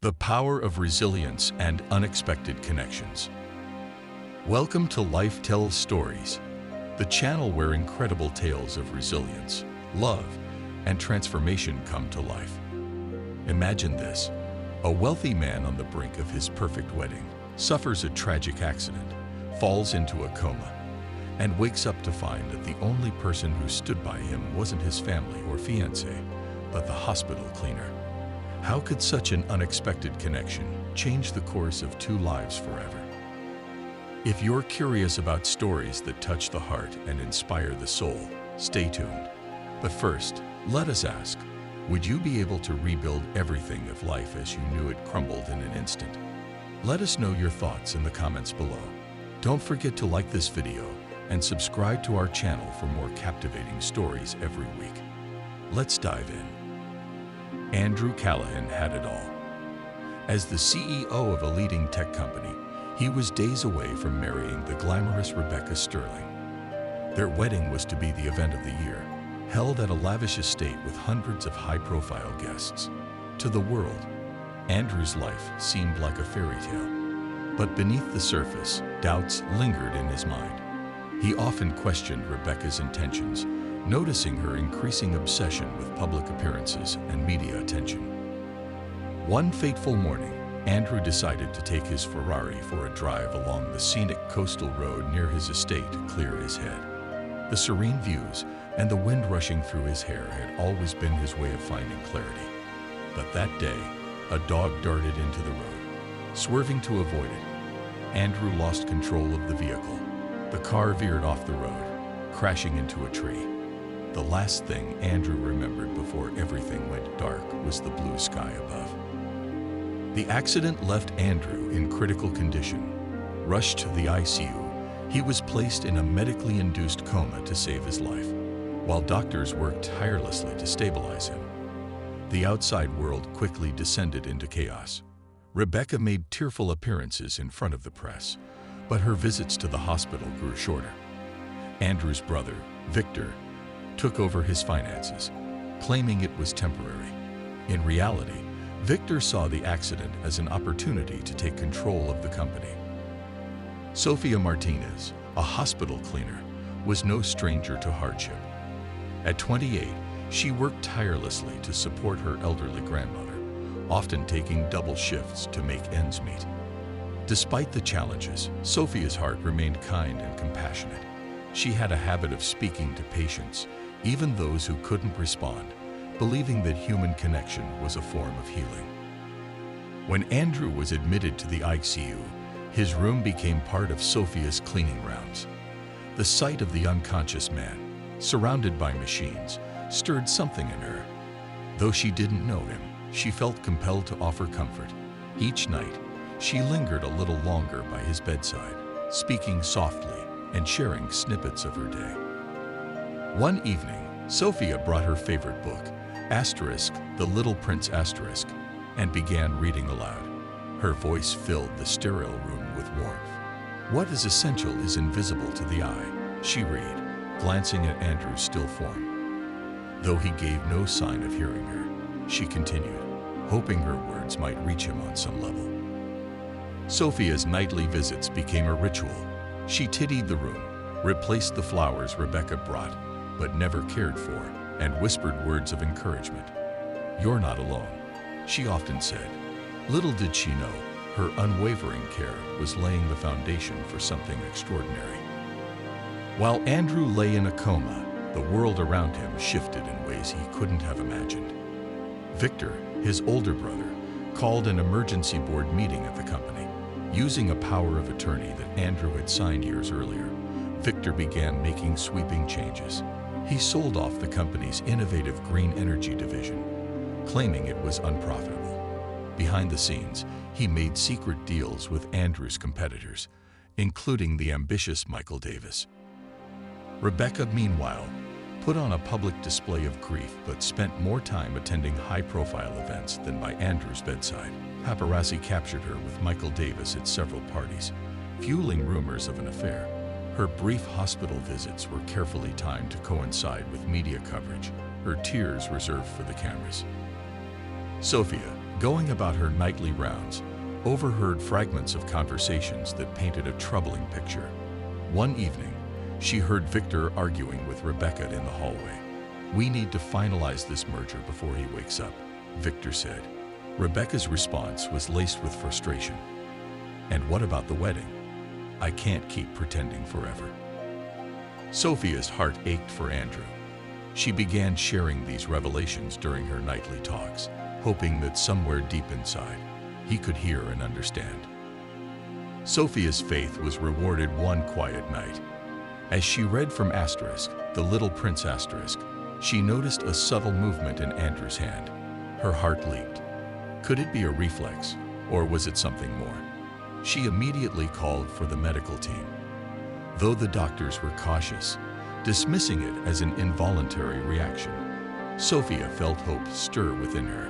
The power of resilience and unexpected connections. Welcome to Life Tells Stories, the channel where incredible tales of resilience, love, and transformation come to life. Imagine this: a wealthy man on the brink of his perfect wedding suffers a tragic accident, falls into a coma, and wakes up to find that the only person who stood by him wasn't his family or fiancé, but the hospital cleaner. How could such an unexpected connection change the course of two lives forever? If you're curious about stories that touch the heart and inspire the soul, stay tuned. But first, let us ask, would you be able to rebuild everything of life as you knew it crumbled in an instant? Let us know your thoughts in the comments below. Don't forget to like this video and subscribe to our channel for more captivating stories every week. Let's dive in. Andrew Callahan had it all. As the CEO of a leading tech company, he was days away from marrying the glamorous Rebecca Sterling. Their wedding was to be the event of the year, held at a lavish estate with hundreds of high-profile guests. To the world, Andrew's life seemed like a fairy tale. But beneath the surface, doubts lingered in his mind. He often questioned Rebecca's intentions, noticing her increasing obsession with public appearances and media attention. One fateful morning, Andrew decided to take his Ferrari for a drive along the scenic coastal road near his estate to clear his head. The serene views and the wind rushing through his hair had always been his way of finding clarity. But that day, a dog darted into the road. Swerving to avoid it, Andrew lost control of the vehicle. The car veered off the road, crashing into a tree. The last thing Andrew remembered before everything went dark was the blue sky above. The accident left Andrew in critical condition. Rushed to the ICU, he was placed in a medically induced coma to save his life, while doctors worked tirelessly to stabilize him. The outside world quickly descended into chaos. Rebecca made tearful appearances in front of the press, but her visits to the hospital grew shorter. Andrew's brother, Victor, took over his finances, claiming it was temporary. In reality, Victor saw the accident as an opportunity to take control of the company. Sofia Martinez, a hospital cleaner, was no stranger to hardship. At 28, she worked tirelessly to support her elderly grandmother, often taking double shifts to make ends meet. Despite the challenges, Sofia's heart remained kind and compassionate. She had a habit of speaking to patients, even those who couldn't respond, believing that human connection was a form of healing. When Andrew was admitted to the ICU, his room became part of Sofia's cleaning rounds. The sight of the unconscious man, surrounded by machines, stirred something in her. Though she didn't know him, she felt compelled to offer comfort. Each night, she lingered a little longer by his bedside, speaking softly and sharing snippets of her day. One evening, Sofia brought her favorite book, The Little Prince Asterisk, and began reading aloud. Her voice filled the sterile room with warmth. "What is essential is invisible to the eye," she read, glancing at Andrew's still form. Though he gave no sign of hearing her, she continued, hoping her words might reach him on some level. Sofia's nightly visits became a ritual. She tidied the room, replaced the flowers Rebecca brought but never cared for, and whispered words of encouragement. "You're not alone," she often said. Little did she know, her unwavering care was laying the foundation for something extraordinary. While Andrew lay in a coma, the world around him shifted in ways he couldn't have imagined. Victor, his older brother, called an emergency board meeting at the company. Using a power of attorney that Andrew had signed years earlier, Victor began making sweeping changes. He sold off the company's innovative green energy division, claiming it was unprofitable. Behind the scenes, he made secret deals with Andrew's competitors, including the ambitious Michael Davis. Rebecca, meanwhile, put on a public display of grief but spent more time attending high-profile events than by Andrew's bedside. Paparazzi captured her with Michael Davis at several parties, fueling rumors of an affair. Her brief hospital visits were carefully timed to coincide with media coverage, her tears reserved for the cameras. Sofia, Going about her nightly rounds, overheard fragments of conversations that painted a troubling picture. One evening, she heard Victor arguing with Rebecca in the hallway. "We need to finalize this merger before he wakes up," Victor said. Rebecca's response was laced with frustration. "And what about the wedding? I can't keep pretending forever." Sophia's heart ached for Andrew. She began sharing these revelations during her nightly talks, hoping that somewhere deep inside, he could hear and understand. Sophia's faith was rewarded one quiet night. As she read from Asterisk, The Little Prince Asterisk, she noticed a subtle movement in Andrew's hand. Her heart leaped. Could it be a reflex, or was it something more? She immediately called for the medical team. Though the doctors were cautious, dismissing it as an involuntary reaction, Sophia felt hope stir within her.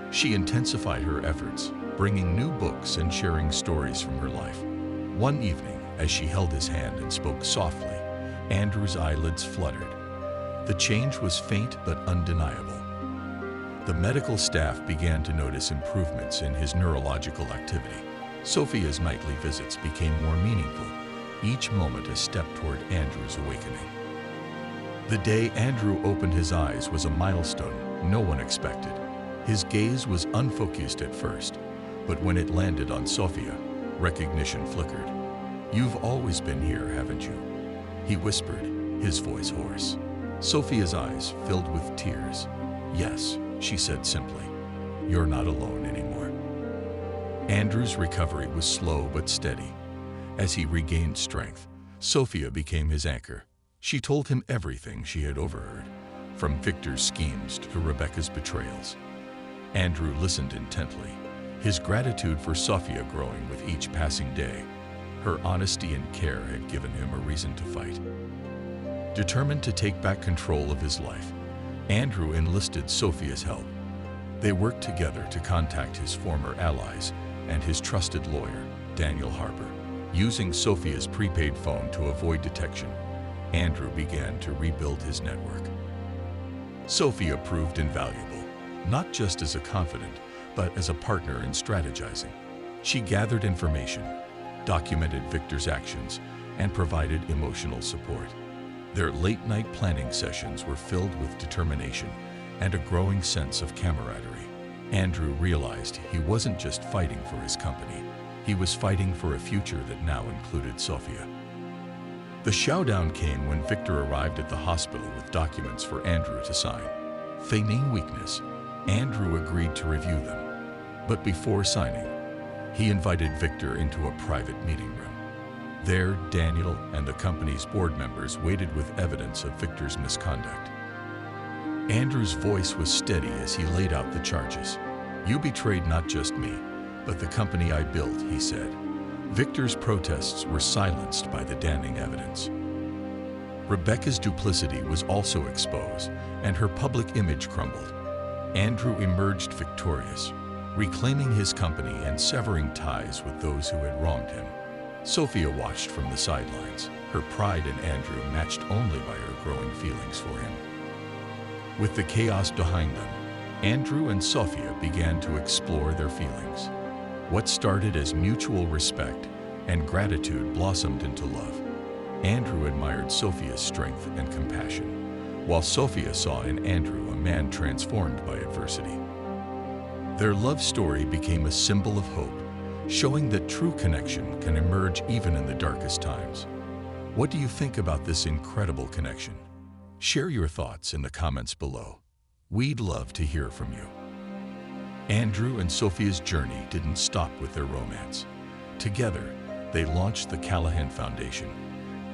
She intensified her efforts, bringing new books and sharing stories from her life. One evening, as she held his hand and spoke softly, Andrew's eyelids fluttered. The change was faint but undeniable. The medical staff began to notice improvements in his neurological activity. Sophia's nightly visits became more meaningful, each moment a step toward Andrew's awakening. The day Andrew opened his eyes was a milestone no one expected. His gaze was unfocused at first, but when it landed on Sophia, recognition flickered. "You've always been here, haven't you?" he whispered, his voice hoarse. Sophia's eyes filled with tears. "Yes," she said simply. "You're not alone anymore." Andrew's recovery was slow but steady. As he regained strength, Sophia became his anchor. She told him everything she had overheard, from Victor's schemes to Rebecca's betrayals. Andrew listened intently, his gratitude for Sophia growing with each passing day. Her honesty and care had given him a reason to fight. Determined to take back control of his life, Andrew enlisted Sophia's help. They worked together to contact his former allies and his trusted lawyer, Daniel Harper. Using Sophia's prepaid phone to avoid detection, Andrew began to rebuild his network. Sophia proved invaluable, not just as a confidant, but as a partner in strategizing. She gathered information, documented Victor's actions, and provided emotional support. Their late-night planning sessions were filled with determination and a growing sense of camaraderie. Andrew realized he wasn't just fighting for his company, he was fighting for a future that now included Sophia. The showdown came when Victor arrived at the hospital with documents for Andrew to sign. Feigning weakness, Andrew agreed to review them. But before signing, he invited Victor into a private meeting room. There, Daniel and the company's board members waited with evidence of Victor's misconduct. Andrew's voice was steady as he laid out the charges. "You betrayed not just me, but the company I built," he said. Victor's protests were silenced by the damning evidence. Rebecca's duplicity was also exposed, and her public image crumbled. Andrew emerged victorious, reclaiming his company and severing ties with those who had wronged him. Sophia watched from the sidelines, her pride in Andrew matched only by her growing feelings for him. With the chaos behind them, Andrew and Sophia began to explore their feelings. What started as mutual respect and gratitude blossomed into love. Andrew admired Sophia's strength and compassion, while Sophia saw in Andrew a man transformed by adversity. Their love story became a symbol of hope, showing that true connection can emerge even in the darkest times. What do you think about this incredible connection? Share your thoughts in the comments below. We'd love to hear from you. Andrew and Sophia's journey didn't stop with their romance. Together, they launched the Callahan Foundation,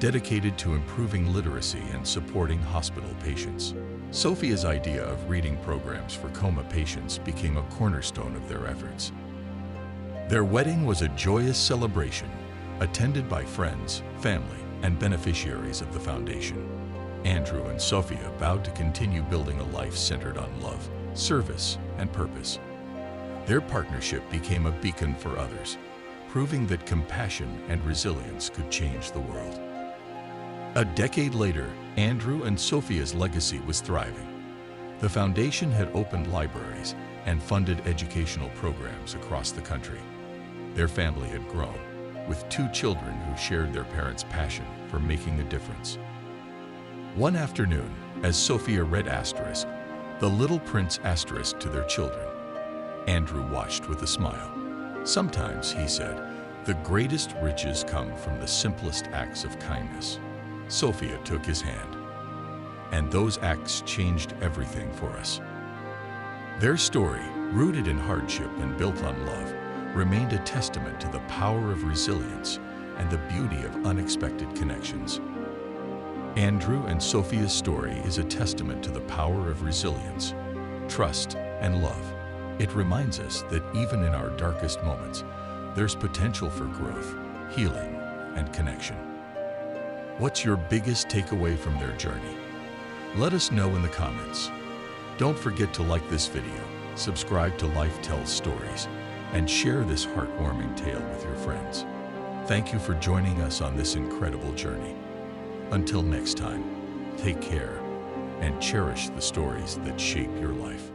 dedicated to improving literacy and supporting hospital patients. Sophia's idea of reading programs for coma patients became a cornerstone of their efforts. Their wedding was a joyous celebration, attended by friends, family, and beneficiaries of the foundation. Andrew and Sophia vowed to continue building a life centered on love, service, and purpose. Their partnership became a beacon for others, proving that compassion and resilience could change the world. A decade later, Andrew and Sophia's legacy was thriving. The foundation had opened libraries and funded educational programs across the country. Their family had grown, with 2 children who shared their parents' passion for making a difference. One afternoon, as Sophia read Asterisk, the Little Prince Asterisk to their children, Andrew watched with a smile. Sometimes, he said, the greatest riches come from the simplest acts of kindness. Sophia took his hand, and those acts changed everything for us. Their story, rooted in hardship and built on love, remained a testament to the power of resilience and the beauty of unexpected connections. Andrew and Sophia's story is a testament to the power of resilience, trust, and love. It reminds us that even in our darkest moments, there's potential for growth, healing, and connection. What's your biggest takeaway from their journey? Let us know in the comments. Don't forget to like this video, subscribe to Life Tells Stories, and share this heartwarming tale with your friends. Thank you for joining us on this incredible journey. Until next time, take care and cherish the stories that shape your life.